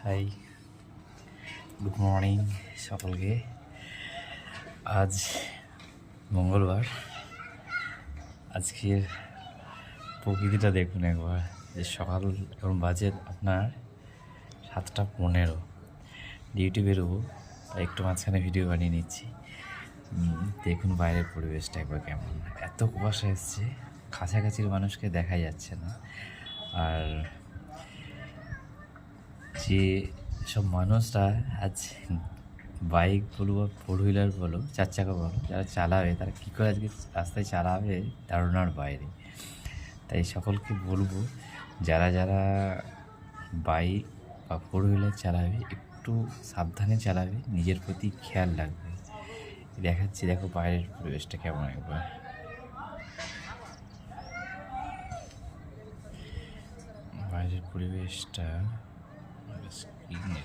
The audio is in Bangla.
হাই, গুড মর্নিং সকলকে। আজ মঙ্গলবার। আজকের প্রকৃতিটা দেখুন একবার, যে সকাল এখন বাজে আপনার 7:15। ডিউটি বেরোবো, একটু মাঝখানে ভিডিও বানিয়ে নিচ্ছি। দেখুন বাইরের পরিবেশটা একবার কেমন। এত কুয়াশা এসছে, কাছাকাছির মানুষকে দেখা যাচ্ছে না। আর যে সব মানুষরা আজ বাইক বলো বা ফোর হুইলার বলো, চার চাকা বলো, যারা চালাবে তারা কী করে আজকে রাস্তায় চালাবে ধারণার বাইরে। তাই সকলকে বলবো, যারা যারা বাইক বা ফোর হুইলার চালাবে একটু সাবধানে চালাবে, নিজের প্রতি খেয়াল রাখবে। দেখাচ্ছি, দেখো বাইরের পরিবেশটা কেমন একবার। বাইরের পরিবেশটা স্ক্রিনে